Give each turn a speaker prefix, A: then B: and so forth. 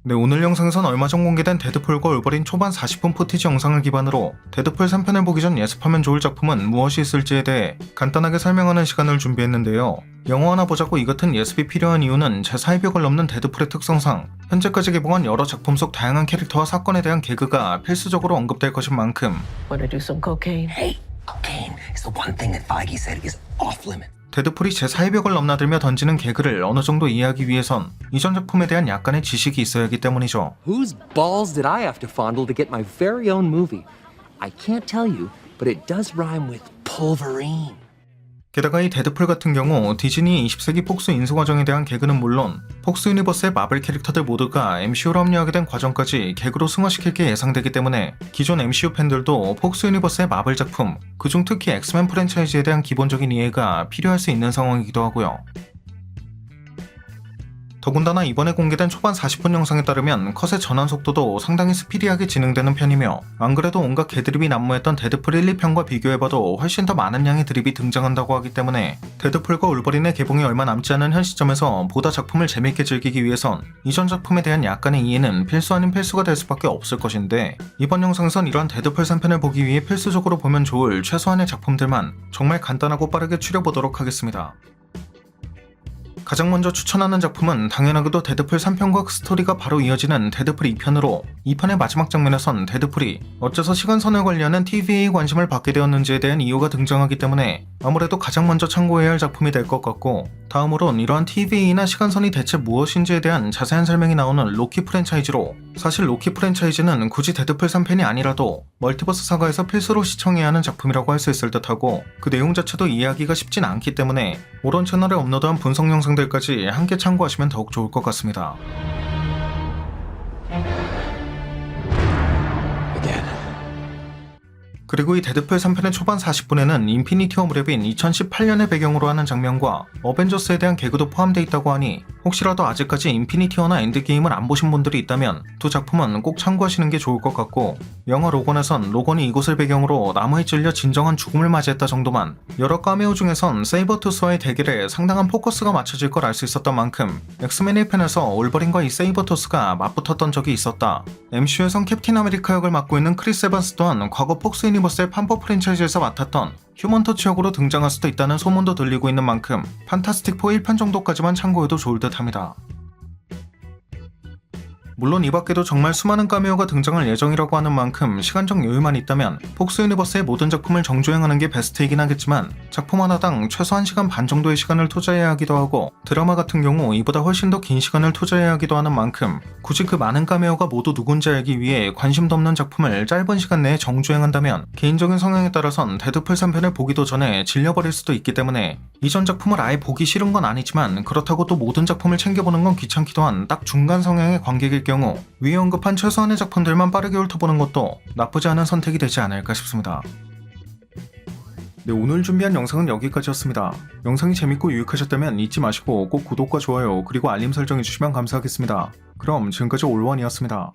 A: 네, 오늘 영상에선 얼마 전 공개된 데드풀과 울버린 초반 40분 포티지 영상을 기반으로 데드풀 3편을 보기 전 예습하면 좋을 작품은 무엇이 있을지에 대해 간단하게 설명하는 시간을 준비했는데요. 영화 하나 보자고 이 같은 예습이 필요한 이유는 제 사이벽을 넘는 데드풀의 특성상 현재까지 개봉한 여러 작품 속 다양한 캐릭터와 사건에 대한 개그가 필수적으로 언급될 것인 만큼
B: Want to do some cocaine?
C: Hey, cocaine is the one thing that Feige said is off limit.
A: 데드풀이 제 사이벽을 넘나들며 던지는 개그를 어느 정도 이해하기 위해선 이전 작품에 대한 약간의 지식이 있어야 하기 때문이죠.
D: Whose balls did I have to fondle to get my very own movie? I can't tell you, but it does rhyme with pulverine.
A: 게다가 이 데드풀 같은 경우 디즈니 20세기 폭스 인수 과정에 대한 개그는 물론 폭스 유니버스의 마블 캐릭터들 모두가 MCU로 합류하게 된 과정까지 개그로 승화시킬 게 예상되기 때문에 기존 MCU 팬들도 폭스 유니버스의 마블 작품, 그중 특히 엑스맨 프랜차이즈에 대한 기본적인 이해가 필요할 수 있는 상황이기도 하고요. 더군다나 이번에 공개된 초반 40분 영상에 따르면 컷의 전환 속도도 상당히 스피디하게 진행되는 편이며 안 그래도 온갖 개드립이 난무했던 데드풀 1, 2편과 비교해봐도 훨씬 더 많은 양의 드립이 등장한다고 하기 때문에 데드풀과 울버린의 개봉이 얼마 남지 않은 현 시점에서 보다 작품을 재밌게 즐기기 위해선 이전 작품에 대한 약간의 이해는 필수 아닌 필수가 될 수밖에 없을 것인데 이번 영상에선 이러한 데드풀 3편을 보기 위해 필수적으로 보면 좋을 최소한의 작품들만 정말 간단하고 빠르게 추려보도록 하겠습니다. 가장 먼저 추천하는 작품은 당연하게도 데드풀 3편과 그 스토리가 바로 이어지는 데드풀 2편으로 2편의 마지막 장면에선 데드풀이 어째서 시간선을 관리하는 TVA에 관심을 받게 되었는지에 대한 이유가 등장하기 때문에 아무래도 가장 먼저 참고해야 할 작품이 될 것 같고, 다음으론 이러한 TVA나 시간선이 대체 무엇인지에 대한 자세한 설명이 나오는 로키 프랜차이즈로, 사실 로키 프랜차이즈는 굳이 데드풀 3편이 아니라도 멀티버스 사가에서 필수로 시청해야 하는 작품이라고 할 수 있을 듯하고 그 내용 자체도 이해하기가 쉽진 않기 때문에 오런 채널에 업로드한 분석 영상들까지 함께 참고하시면 더욱 좋을 것 같습니다. 그리고 이 데드풀 3편의 초반 40분에는 인피니티 워 무렵인 2018년을 배경으로 하는 장면과 어벤져스에 대한 개그도 포함되어 있다고 하니 혹시라도 아직까지 인피니티 워나 엔드게임을 안 보신 분들이 있다면 두 작품은 꼭 참고하시는 게 좋을 것 같고, 영화 로건에선 로건이 이곳을 배경으로 나무에 찔려 진정한 죽음을 맞이했다 정도만 여러 카메오 중에선 세이버토스와의 대결에 상당한 포커스가 맞춰질 걸 알 수 있었던 만큼 엑스맨 1편에서 올버린과 이 세이버토스가 맞붙었던 적이 있었다. MCU에선 캡틴 아메리카 역을 맡고 있는 크리스 에반스 또한 과거 폭스 유니버스의 판포 프랜차이즈에서 맡았던 휴먼 터치 역으로 등장할 수도 있다는 소문도 들리고 있는 만큼 판타스틱 4 1편 정도까지만 참고해도 좋을 듯 합니다. 물론 이 밖에도 정말 수많은 카메오가 등장할 예정이라고 하는 만큼 시간적 여유만 있다면 폭스 유니버스의 모든 작품을 정주행하는 게 베스트이긴 하겠지만 작품 하나당 최소 1시간 반 정도의 시간을 투자해야 하기도 하고 드라마 같은 경우 이보다 훨씬 더 긴 시간을 투자해야 하기도 하는 만큼 굳이 그 많은 카메오가 모두 누군지 알기 위해 관심도 없는 작품을 짧은 시간 내에 정주행한다면 개인적인 성향에 따라선 데드풀 3편을 보기도 전에 질려버릴 수도 있기 때문에 이전 작품을 아예 보기 싫은 건 아니지만 그렇다고 또 모든 작품을 챙겨보는 건 귀찮기도 한 딱 중간 성향의 관객일 경우 위에 언급한 최소한의 작품들만 빠르게 훑어보는 것도 나쁘지 않은 선택이 되지 않을까 싶습니다. 네, 오늘 준비한 영상은 여기까지였습니다. 영상이 재밌고 유익하셨다면 잊지 마시고 꼭 구독과 좋아요 그리고 알림 설정 해주시면 감사하겠습니다. 그럼 지금까지 올원이었습니다.